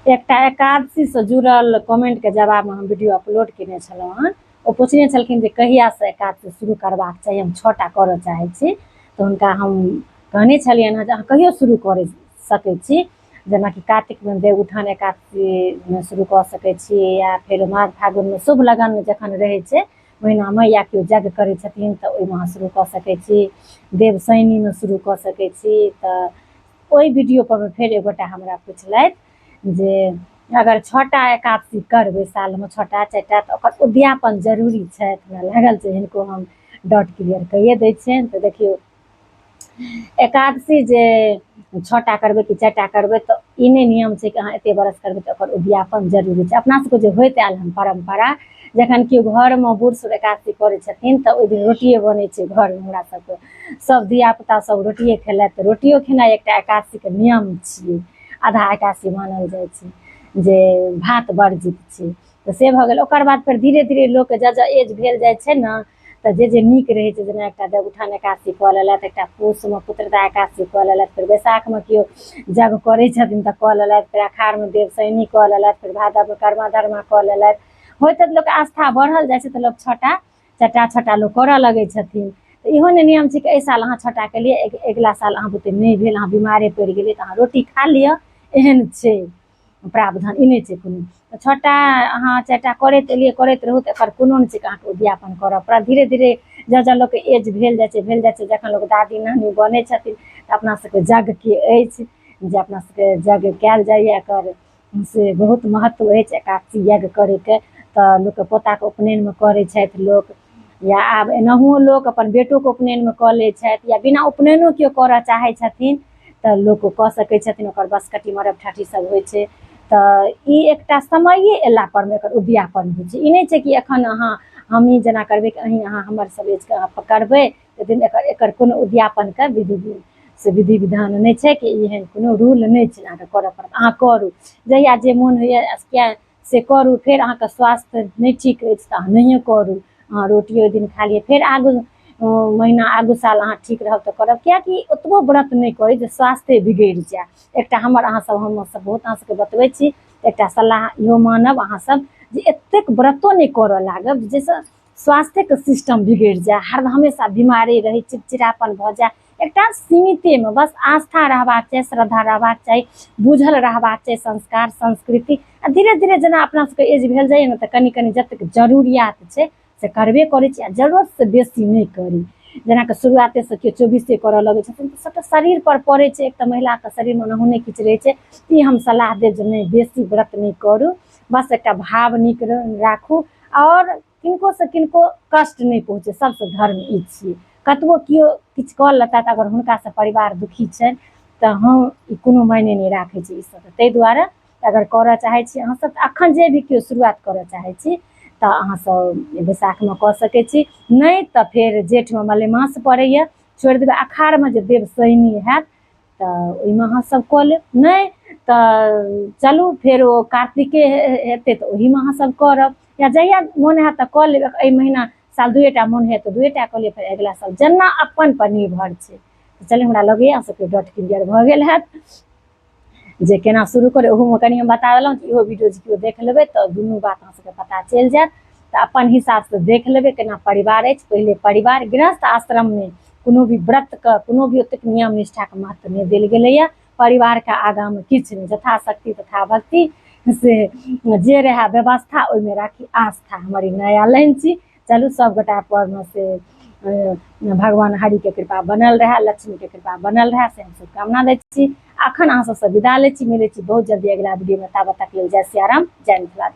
एकटा एकादशी से जुड़ल कमेंट के जवाब में हम वीडियो अपलोड केने छलहुँ हन। ओ पूछने छलखिन जे कहिया से एकादशी शुरू करबाक चाही, हम 6टा करऽ चाहै छी। तऽ हुनका हम कहने छलियनि हँ जे अहाँ कहियो शुरू कर सकै छी, जेनाकि कातिकमे देवउठान एकादशी शुरू कऽ सकै छी, या फेर माघ फागुनमे शुभ लगन जखन रहै छै महीनामे, या केओ यज्ञ करै छथिन तऽ ओहिमे अहाँ शुरू कऽ सकै छी, देवशैनीमे शुरू कऽ सकै छी। तऽ ओहि वीडियोपर फेर एगोटा हमरा पुछलथि जे अगर 6टा एकादशी करबै सालमे 6टा 4टा तऽ ओकर उद्यापन जरूरी छै। हमरा लागल छै हिनको हम डॉट क्लियर कहिए दै छियनि। तऽ देखियौ, एकादशी जे 6टा करबै कि 4टा करबै तऽ ई नहि नियम छै कि अहाँ एतेक बरस करबै तऽ ओकर उद्यापन जरूरी छै। अपना सबके जे होइत आयल हन परम्परा, जखन केओ घरमे बूढ़ सूढ़ एकादशी करै छथिन तऽ ओहि दिन रोटिए बनै छै घरमे। हमरा सबके सब धियापुता सब रोटिए खेलथि, तऽ रोटियो खेनाइ एकटा एकादशीके नियम छियै। आधा एकादशी मानल जाइ छै जे भात वर्जित छै। तऽ से भऽ गेल। ओकर बाद फेर धीरे धीरे लोकके जँ एज भेल जाइ छै ने, तऽ जे नीक रहै छै, जेना एकटा देवउठान एकादशी कऽ लेलथि, एकटा पूसमे पुत्रदा एकादशी कऽ लेलथि, फेर बैसाखमे केओ यज्ञ करै छथिन तऽ कऽ लेलथि, फेर अखाढ़मे देवशैनी कऽ लेलथि, फेर भादवमे कर्मा धर्मा कऽ लेलथि। होइत लोकके आस्था बढ़ल जाइ छै तऽ लोक 6टा 4टा 6टा लोक करऽ लगै छथिन। तऽ इहो ने नियम छै कि एहि साल अहाँ 6टा केलिए, अगिला साल अहाँ बुते नहि भेल, अहाँ बीमारे पड़ि गेलिए तऽ अहाँ रोटी खा लिअ, एहन छै प्रावधान। ई नहि छै कोनो। तऽ 6टा अहाँ 4टा करैत एलिए, करैत रहू, तऽ एकर कोनो नहि छै कि अहाँके उद्यापन करऽ पड़त। धीरे धीरे जँ लोकके एज भेल जाइ छै, जखन लोक दादी नानी बनै छथिन तऽ अपना सबके यज्ञके अछि जे अपना सबके यज्ञ कयल जाइए। एकर से बहुत महत्व अछि एकादशी यज्ञ करैके। तऽ लोकके पोताके उपनयनमे करै छथि लोक, या आब एनाहुओ लोक अपन बेटोके उपनयनमे कऽ लै छथि, या बिना उपनयनो केओ करऽ चाहै छथिन तऽ लोक कऽ सकै छथिन। ओकर बसकट्टी मरब ठाठी सब होइ छै। तऽ ई एकटा समये अयलापर मे एकर उद्यापन होइ छै। ई नहि छै कि एखन अहाँ हमहीँ जेना करबै कि अहाँ हमर सब एजके अहाँ करबै तऽ एकर कोनो उद्यापनके विधि विधान नहि छै, कि एहन कोनो रूल नहि छै अहाँके करऽ पड़त। अहाँ करू, जहिया जे मोन होइए किया से करू। फेर अहाँके स्वास्थ्य नहि ठीक अछि तऽ अहाँ नहिए करू, अहाँ रोटी ओहि दिन खा लिअ। फेर आगू महीना आगू साल अहाँ ठीक रहब तऽ करब, किएकि ओतबो व्रत नहि करी जे स्वास्थ्य बिगड़ि जाए। एकटा हमसब बहुत अहाँ सबके बतबै छी, एकटा सलाह इहो मानब अहाँसब जे एतेक व्रतो नहि करऽ लागब जाहिसँ स्वास्थ्यके सिस्टम बिगड़ि जाए, हर हमेशा बीमारे रही, चिड़चिड़ापन भऽ जाए। एकटा सीमितेमे बस आस्था रहबाक चाही, श्रद्धा रहबाक चाही, बुझल रहबाक चाही संस्कार संस्कृति। आ धीरे धीरे जेना अपना सबके एज भेल जाइए ने तऽ कनि कनि जतेक जरूरियात छै से करबे करै छी, आ जरूरतसँ बेसी नहि करी। जेनाकि शुरुआतेसँ केओ 24 करऽ लगै छथिन तऽ सबटा शरीरपर पड़ै छै। एक तऽ महिलाके शरीरमे ओनाहुँ किछु रहै छै। ई हम सलाह देब जे नहि, बेसी व्रत नहि करू, बस एकटा भाव नीक राखू, आओर किनकोसँ किनको कष्ट नहि पहुँचे। सबसँ धर्म ई छियै। कतबो केओ किछु कऽ लेतथि, अगर हुनकासँ परिवार दुखी छनि तऽ हम ई कोनो मायने नहि राखै छी ईसब। ताहि दुआरे अगर करऽ चाहै छी अहाँसब, तऽ एखन जे भी केओ शुरुआत करऽ चाहै छी तऽ अहाँसब बैसाखमे कऽ सकै छी, नहि तऽ फेर जेठमे मलेमास पड़ैए, छोड़ि देबै। अखाढ़मे जे देवशैनी हैत तऽ ओहिमे अहाँसब कऽ लेब, नहि तऽ चलू फेर ओ कार्तिके हेतै तऽ ओहिमे अहाँसब करब, या जहिया मोन हैत तऽ कऽ लेब। एहि महीना साल 2टा मोन हैत तऽ 2टा कऽ लेब, फेर अगिला साल जेना अपन पर निर्भर छै। चलिए, हमरा लगैए अहाँ सबके डॉट क्लियर भऽ गेल हैत जे केना शुरू करै। ओहोमे कनि हम बता देलहुँ कि इहो वीडियो जे केओ देख लेबै तऽ दुनू बात अहाँ सबके पता चलि जायत। तऽ अपन हिसाबसँ देख लेबै केना परिवार अछि। पहिले परिवार, गृहस्थ आश्रममे कोनो भी व्रतके, कोनो भी ओतेक नियम निष्ठाके महत्व नहि देल गेलैए। परिवारके आगाँमे किछु नहि, यथाशक्ति तथा भक्ति से जे रहै व्यवस्था ओहिमे राखी आस्था। हमर ई नया लाइन छी। चलू, सबगोटा परमे से भगवान हरिके कृपा बनल रहै, लक्ष्मीके कृपा बनल रहै, से हम शुभकामना दै छी। एखन अहाँ सबसँ विदा लै छी, मिलै छी बहुत जल्दी अगिला वीडियोमे। ताबत तक लेल जय सिया राम, जय मिथिला।